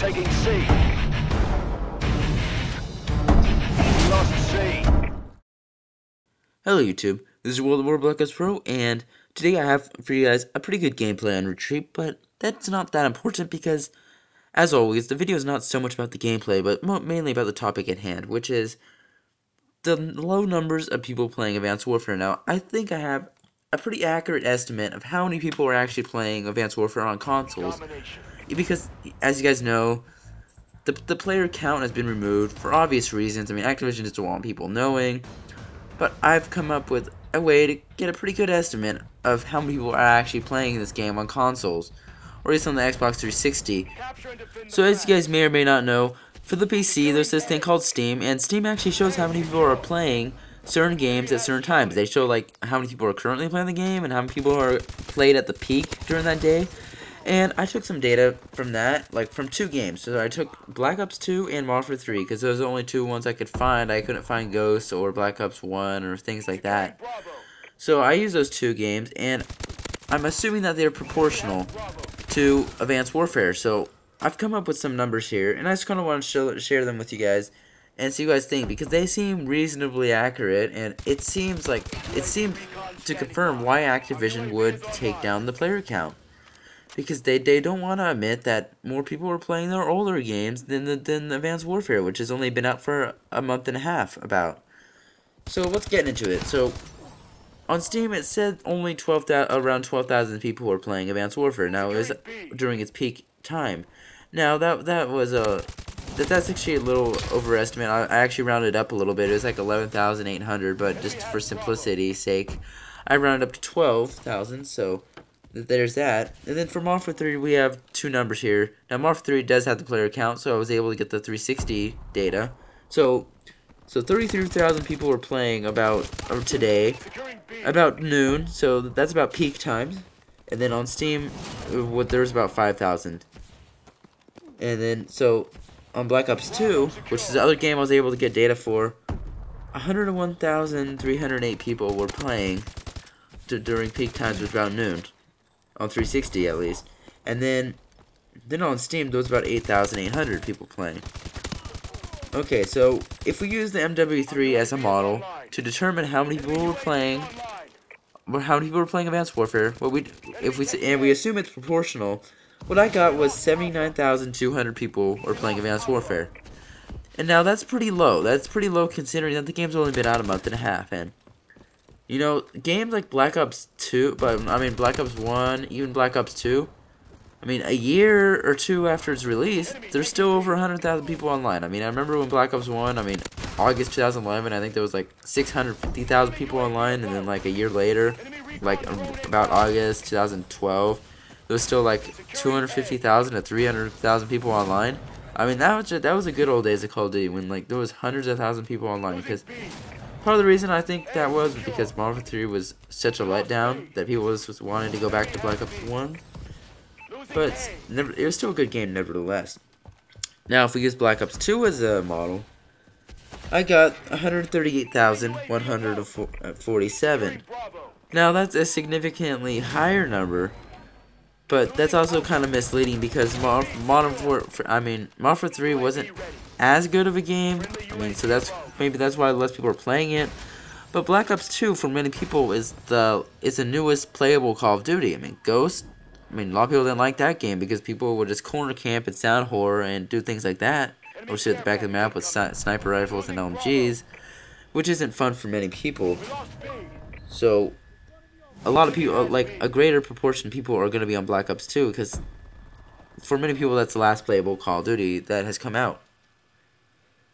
taking C. We lost C. Hello YouTube, this is World of War Black Ops Pro, and today I have for you guys a pretty good gameplay on Retreat, but that's not that important because, as always, the video is not so much about the gameplay, but mainly about the topic at hand, which is the low numbers of people playing Advanced Warfare. Now, I think I have a pretty accurate estimate of how many people are actually playing Advanced Warfare on consoles, because, as you guys know, the player count has been removed for obvious reasons. I mean, Activision doesn't want people knowing. But I've come up with a way to get a pretty good estimate of how many people are actually playing this game on consoles, or at least on the Xbox 360. So as you guys may or may not know, for the PC there's this thing called Steam, and Steam actually shows how many people are playing certain games at certain times. They show like how many people are currently playing the game and how many people are played at the peak during that day. And I took some data from that, like from two games. So I took Black Ops 2 and Modern Warfare 3, because those are the only two ones I could find. I couldn't find Ghost or Black Ops 1 or things like that. So I used those two games, and I'm assuming that they're proportional to Advanced Warfare. So I've come up with some numbers here, and I just kind of want to share them with you guys and see what you guys think, because they seem reasonably accurate, and it seems to confirm why Activision would take down the player count. Because they don't want to admit that more people are playing their older games than Advanced Warfare, which has only been out for a month and a half about. So let's get into it. So on Steam it said only around 12,000 people were playing Advanced Warfare. Now it was during its peak time. Now that's actually a little overestimate. I actually rounded up a little bit. It was like 11,800, but just for simplicity's sake, I rounded up to 12,000. So there's that. And then for Modern Warfare 3, we have two numbers here. Now, Modern Warfare 3 does have the player count, so I was able to get the 360 data. So 33,000 people were playing today, about noon, so that's about peak times. And then on Steam, there was about 5,000. And then, so, on Black Ops 2, which is the other game I was able to get data for, 101,308 people were playing during peak times, which was about noon. On 360 at least. And then on Steam there was about 8,800 people playing. Okay, so if we use the MW3 as a model to determine how many people were playing Advanced Warfare, if we assume it's proportional, what I got was 79,200 people were playing Advanced Warfare. And now that's pretty low. That's pretty low considering that the game's only been out a month and a half, and you know, games like Black Ops 2, Black Ops 1, even Black Ops 2, I mean, a year or two after its release, there's still over 100,000 people online. I mean, I remember when Black Ops 1, August 2011, I think there was like 650,000 people online, and then like a year later, like about August 2012, there was still like 250,000 to 300,000 people online. I mean, that was a good old days of Call of Duty when like there was hundreds of thousands of people online, because part of the reason I think that was because Modern Warfare 3 was such a letdown that people just wanted to go back to Black Ops 1. But it was still a good game nevertheless. Now, if we use Black Ops 2 as a model, I got 138,147. Now, that's a significantly higher number, but that's also kind of misleading because Modern Warfare 3 wasn't as good of a game. I mean, so maybe that's why less people are playing it. But Black Ops 2 for many people is the newest playable Call of Duty. I mean, Ghost. I mean, a lot of people didn't like that game because people would just corner camp and sound horror and do things like that, or sit at the back of the map with sniper rifles and LMGs, which isn't fun for many people. So a lot of people, like a greater proportion of people, are going to be on Black Ops 2 because for many people that's the last playable Call of Duty that has come out.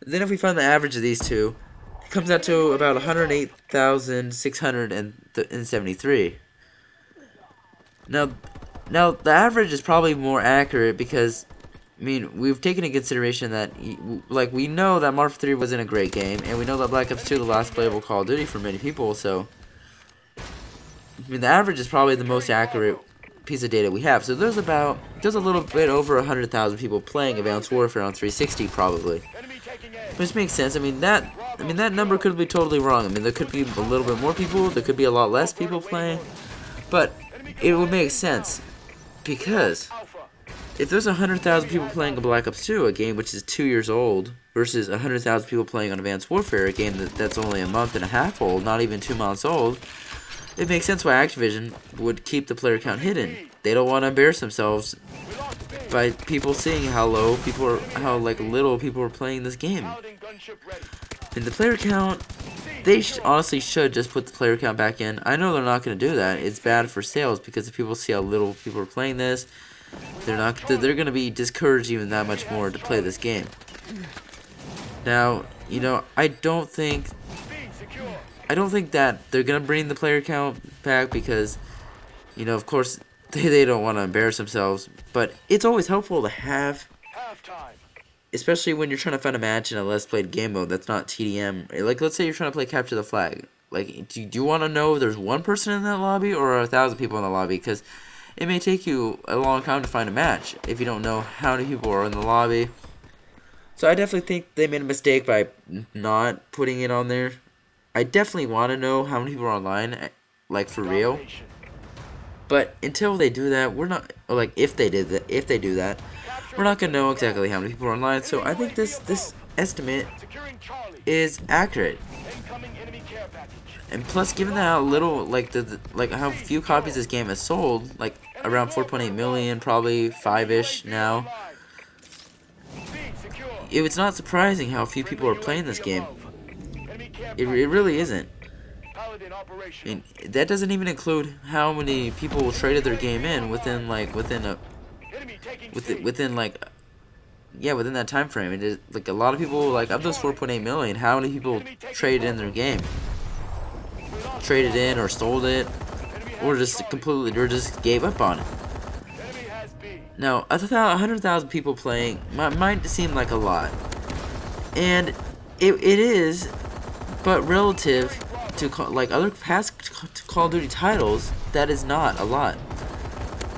Then if we find the average of these two, it comes out to about 108,673. Now the average is probably more accurate because, I mean, we've taken into consideration that, like, we know that Modern Warfare 3 wasn't a great game, and we know that Black Ops 2 is the last playable Call of Duty for many people, so, I mean, the average is probably the most accurate piece of data we have. So there's a little bit over 100,000 people playing Advanced Warfare on 360 probably. Which makes sense. I mean that number could be totally wrong. I mean, there could be a little bit more people, there could be a lot less people playing, but it would make sense because if there's 100,000 people playing a Black Ops 2, a game which is 2 years old, versus 100,000 people playing on Advanced Warfare, a game that's only a month and a half old, not even 2 months old, it makes sense why Activision would keep the player count hidden. They don't want to embarrass themselves by people seeing how little people are playing this game. And the player count, they honestly should just put the player count back in. I know they're not going to do that. It's bad for sales because if people see how little people are playing this, they're going to be discouraged even that much more to play this game. Now, you know, I don't think that they're going to bring the player count back because, you know, of course, they don't want to embarrass themselves, but it's always helpful to have, especially when you're trying to find a match in a less played game mode that's not TDM. Like, let's say you're trying to play Capture the Flag. Like, do you want to know if there's one person in that lobby or 1,000 people in the lobby? Because it may take you a long time to find a match if you don't know how many people are in the lobby. So I definitely think they made a mistake by not putting it on there. I definitely want to know how many people are online, like for real. But until they do that, we're not, or like if they do that, we're not gonna know exactly how many people are online. So I think this estimate is accurate. And plus, given that how little, like how few copies this game has sold, like around 4.8 million, probably 5-ish now, it's not surprising how few people are playing this game. It really isn't. I mean, that doesn't even include how many people traded their game in within that time frame. It is like a lot of people, like of those 4.8 million, how many people traded in their game? Traded in or sold it, or just gave up on it. Now, 100,000 people playing might seem like a lot, and it is, but relative to like other past Call of Duty titles, that is not a lot.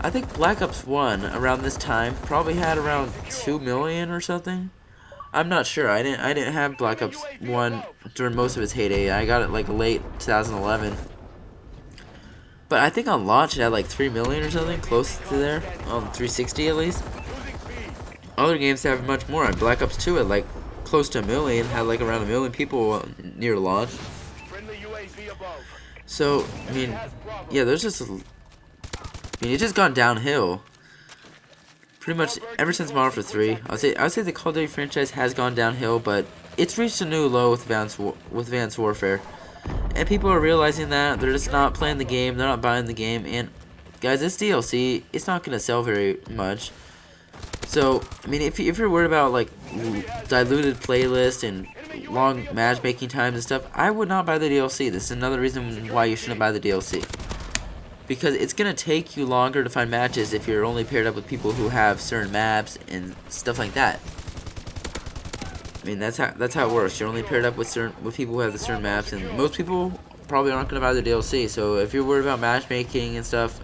I think Black Ops 1 around this time probably had around 2 million or something. I'm not sure. I didn't have Black Ops 1 during most of its heyday. I got it like late 2011. But I think on launch it had like 3 million or something, close to there, on 360 at least. Other games have much more. Black Ops 2 had like close to 1 million, had like around 1 million people near launch. So, I mean, yeah, there's just, it's just gone downhill. Pretty much ever since Modern Warfare 3. I would say the Call of Duty franchise has gone downhill, but it's reached a new low with Advanced Warfare. And people are realizing that. They're just not playing the game, they're not buying the game, and guys, this DLC, it's not going to sell very much. So, I mean, if you're worried about, like, diluted playlist and long matchmaking times and stuff, I would not buy the DLC. This is another reason why you shouldn't buy the DLC. Because it's going to take you longer to find matches if you're only paired up with people who have certain maps and stuff like that. I mean, that's how it works. You're only paired up with people who have the certain maps, and most people probably aren't going to buy the DLC. So if you're worried about matchmaking and stuff,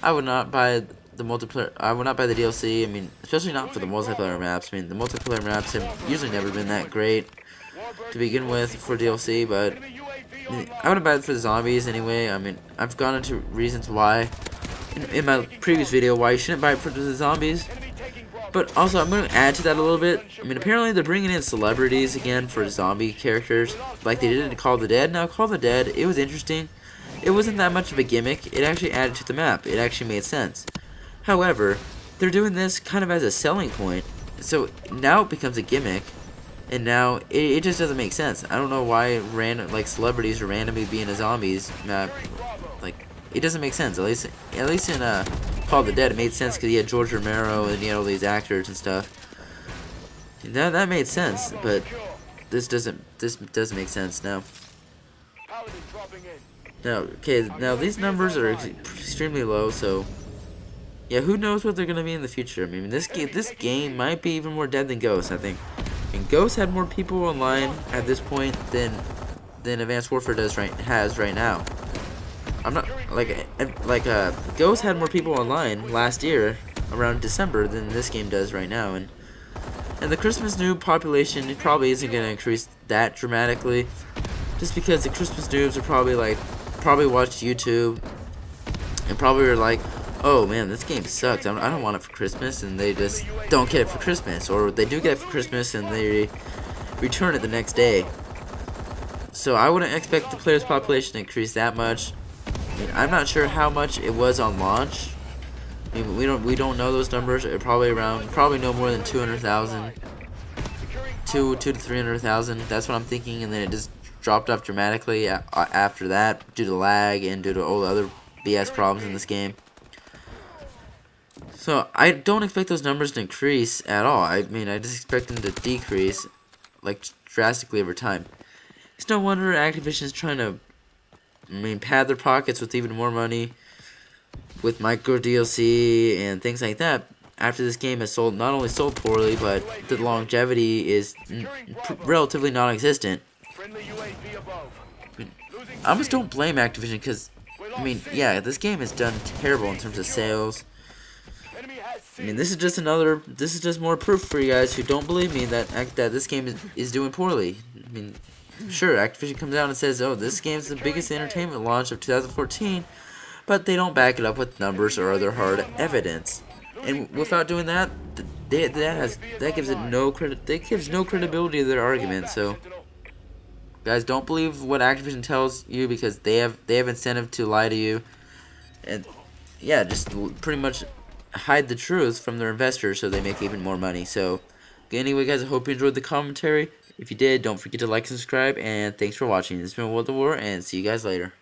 I would not buy the multiplayer. I would not buy the DLC. I mean, especially not for the multiplayer maps. I mean, the multiplayer maps have usually never been that great to begin with for DLC, but I mean, I would buy it for the zombies anyway. I mean, I've gone into reasons why in my previous video why you shouldn't buy it for the zombies. But also, I'm going to add to that a little bit. I mean, apparently they're bringing in celebrities again for zombie characters, like they did in Call of the Dead. Now, Call of the Dead, it was interesting. It wasn't that much of a gimmick. It actually added to the map. It actually made sense. However, they're doing this kind of as a selling point, so now it becomes a gimmick, and now it just doesn't make sense. I don't know why celebrities are randomly being a zombies map. Like, it doesn't make sense. At least in Call of the Dead, it made sense because he had George Romero and he had all these actors and stuff. That made sense, but this doesn't make sense now. Now these numbers are extremely low, so yeah, who knows what they're gonna be in the future. I mean, this game might be even more dead than Ghost, I think. And Ghost had more people online at this point than Advanced Warfare has right now. I'm not Ghost had more people online last year around December than this game does right now, and the Christmas noob population probably isn't gonna increase that dramatically, just because the Christmas noobs are probably watched YouTube and probably are like, oh man, this game sucks. I don't want it for Christmas, and they just don't get it for Christmas, or they do get it for Christmas and they return it the next day. So I wouldn't expect the players' population to increase that much. I mean, I'm not sure how much it was on launch. I mean, we don't know those numbers. Probably no more than 200,000, 2 to 300,000. That's what I'm thinking, and then it just dropped off dramatically after that due to lag and due to all the other BS problems in this game. So I don't expect those numbers to increase at all. I mean, I just expect them to decrease, like, drastically over time. It's no wonder Activision is trying to, pad their pockets with even more money, with micro DLC and things like that. After this game has not only sold poorly, but the longevity is relatively non-existent. I almost don't blame Activision because, yeah, this game has done terrible in terms of sales. This is just more proof for you guys who don't believe me that this game is doing poorly. Sure, Activision comes out and says, oh, this game's the biggest entertainment launch of 2014, but they don't back it up with numbers or other hard evidence. And without doing that, that gives no credibility to their argument. So, guys, don't believe what Activision tells you because they have incentive to lie to you, and yeah, just pretty much hide the truth from their investors so they make even more money. So, anyway, guys, I hope you enjoyed the commentary. If you did, don't forget to like and subscribe, and thanks for watching. This has been World of War, and see you guys later.